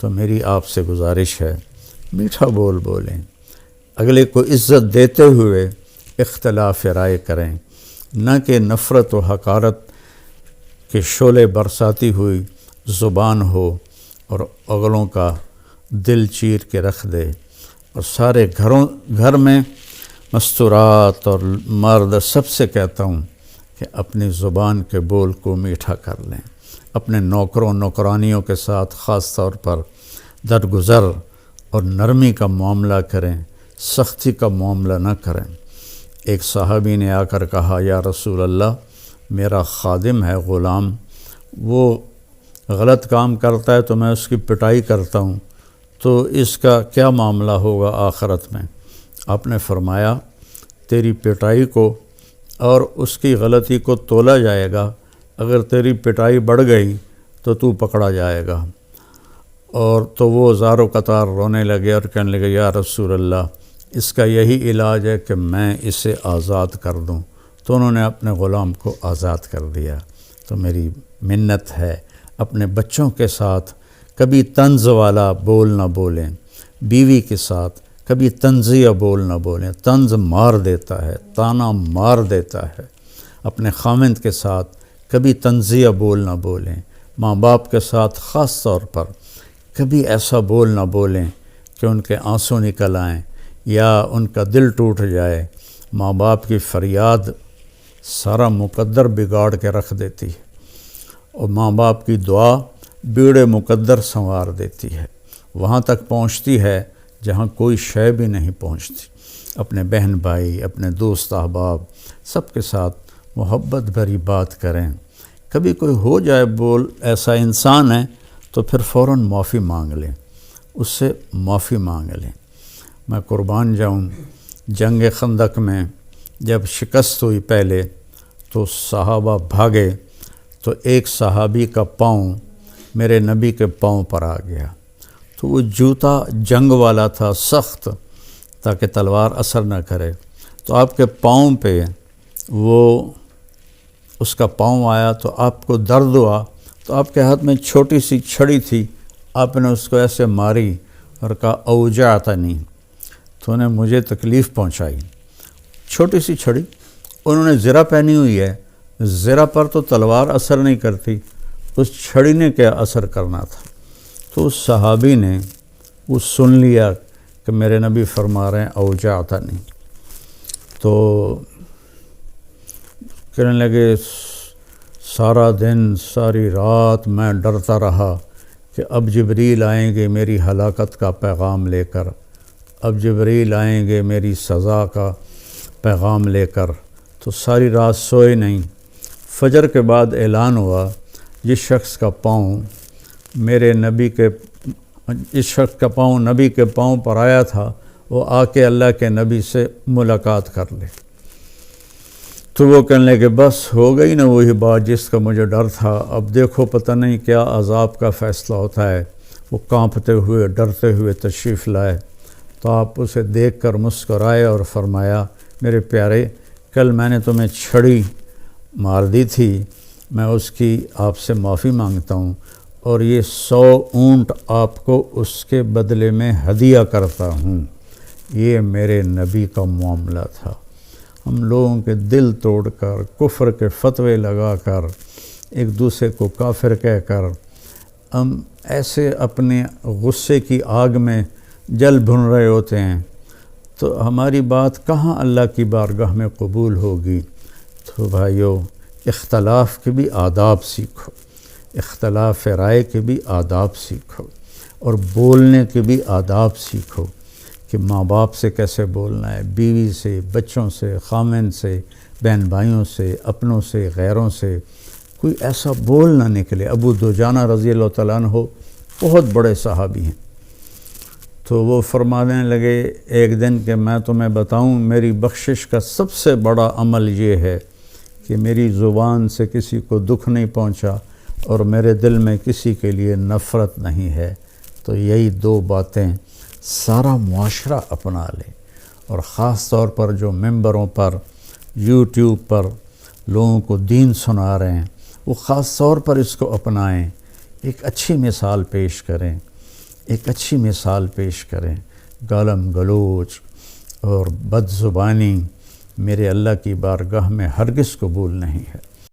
تو میری آپ سے گزارش ہے میٹھا بول بولیں، اگلے کو عزت دیتے ہوئے اختلاف رائے کریں، نہ کہ نفرت و حقارت کے شعلے برساتی ہوئی زبان ہو اور اگلوں کا دل چیر کے رکھ دے۔ اور سارے گھر میں مستورات اور مرد سب سے کہتا ہوں کہ اپنی زبان کے بول کو میٹھا کر لیں، اپنے نوکروں نوکرانیوں کے ساتھ خاص طور پر درگزر اور نرمی کا معاملہ کریں، سختی کا معاملہ نہ کریں۔ ایک صحابی نے آ کر کہا، یا رسول اللہ، میرا خادم ہے، غلام، وہ غلط کام کرتا ہے تو میں اس کی پٹائی کرتا ہوں، تو اس کا کیا معاملہ ہوگا آخرت میں؟ آپ نے فرمایا، تیری پٹائی کو اور اس کی غلطی کو تولا جائے گا، اگر تیری پٹائی بڑھ گئی تو پکڑا جائے گا۔ اور تو وہ زار و قطار رونے لگے اور کہنے لگے، یا رسول اللہ، اس کا یہی علاج ہے کہ میں اسے آزاد کر دوں۔ تو انہوں نے اپنے غلام کو آزاد کر دیا۔ تو میری منت ہے، اپنے بچوں کے ساتھ کبھی طنز والا بول نہ بولیں، بیوی کے ساتھ کبھی طنزیہ بول نہ بولیں، طنز مار دیتا ہے، طعنہ مار دیتا ہے۔ اپنے خامند کے ساتھ کبھی طنزیہ بول نہ بولیں، ماں باپ کے ساتھ خاص طور پر کبھی ایسا بول نہ بولیں کہ ان کے آنسو نکل آئیں یا ان کا دل ٹوٹ جائے۔ ماں باپ کی فریاد سارا مقدر بگاڑ کے رکھ دیتی ہے، اور ماں باپ کی دعا بیڑے مقدر سنوار دیتی ہے، وہاں تک پہنچتی ہے جہاں کوئی شے بھی نہیں پہنچتی۔ اپنے بہن بھائی، اپنے دوست احباب سب کے ساتھ محبت بھری بات کریں۔ کبھی کوئی ہو جائے بول ایسا انسان ہے تو پھر فوراً معافی مانگ لیں، اس سے معافی مانگ لیں۔ میں قربان جاؤں، جنگ خندق میں جب شکست ہوئی پہلے تو صحابہ بھاگے، تو ایک صحابی کا پاؤں میرے نبی کے پاؤں پر آ گیا، تو وہ جوتا جنگ والا تھا، سخت، تاکہ تلوار اثر نہ کرے، تو آپ کے پاؤں پہ وہ اس کا پاؤں آیا تو آپ کو درد ہوا، تو آپ کے ہاتھ میں چھوٹی سی چھڑی تھی، آپ نے اس کو ایسے ماری اور کہا اوجعتنی، تو انہیں مجھے تکلیف پہنچائی۔ چھوٹی سی چھڑی، انہوں نے زرہ پہنی ہوئی ہے، زرہ پر تو تلوار اثر نہیں کرتی، اس چھڑی نے کیا اثر کرنا تھا؟ تو اس صحابی نے وہ سن لیا کہ میرے نبی فرما رہے ہیں اوجعتنی، تو کہنے لگے سارا دن ساری رات میں ڈرتا رہا کہ اب جبریل آئیں گے میری ہلاکت کا پیغام لے کر، اب جبریل آئیں گے میری سزا کا پیغام لے کر، تو ساری رات سوئے نہیں۔ فجر کے بعد اعلان ہوا، جس شخص کا پاؤں نبی کے پاؤں پر آیا تھا وہ آ کے اللہ کے نبی سے ملاقات کر لے۔ تو وہ کہنے لگے بس ہو گئی نا وہی بات جس کا مجھے ڈر تھا، اب دیکھو پتہ نہیں کیا عذاب کا فیصلہ ہوتا ہے۔ وہ کانپتے ہوئے ڈرتے ہوئے تشریف لائے، تو آپ اسے دیکھ کر مسکرائے اور فرمایا، میرے پیارے، کل میں نے تمہیں چھڑی مار دی تھی، میں اس کی آپ سے معافی مانگتا ہوں، اور یہ 100 اونٹ آپ کو اس کے بدلے میں ہدیہ کرتا ہوں۔ یہ میرے نبی کا معاملہ تھا۔ ہم لوگوں کے دل توڑ کر، کفر کے فتوے لگا کر، ایک دوسرے کو کافر کہہ کر، ہم ایسے اپنے غصے کی آگ میں جل بھن رہے ہوتے ہیں، تو ہماری بات کہاں اللہ کی بارگاہ میں قبول ہوگی؟ تو بھائیو، اختلاف کے بھی آداب سیکھو، اختلاف رائے کے بھی آداب سیکھو، اور بولنے کے بھی آداب سیکھو کہ ماں باپ سے کیسے بولنا ہے، بیوی سے، بچوں سے، خامند سے، بہن بھائیوں سے، اپنوں سے، غیروں سے، کوئی ایسا بول نہ نکلے۔ ابو دجانہ رضی اللہ تعالیٰ عنہ بہت بڑے صحابی ہیں، تو وہ فرمانے لگے ایک دن کہ میں تمہیں بتاؤں، میری بخشش کا سب سے بڑا عمل یہ ہے کہ میری زبان سے کسی کو دکھ نہیں پہنچا اور میرے دل میں کسی کے لیے نفرت نہیں ہے۔ تو یہی 2 باتیں سارا معاشرہ اپنا لے، اور خاص طور پر جو ممبروں پر، یوٹیوب پر لوگوں کو دین سنا رہے ہیں، وہ خاص طور پر اس کو اپنائیں، ایک اچھی مثال پیش کریں۔ ایک اچھی مثال پیش کریں. گالم گلوچ اور بد زبانی میرے اللہ کی بارگاہ میں ہرگز قبول نہیں ہے.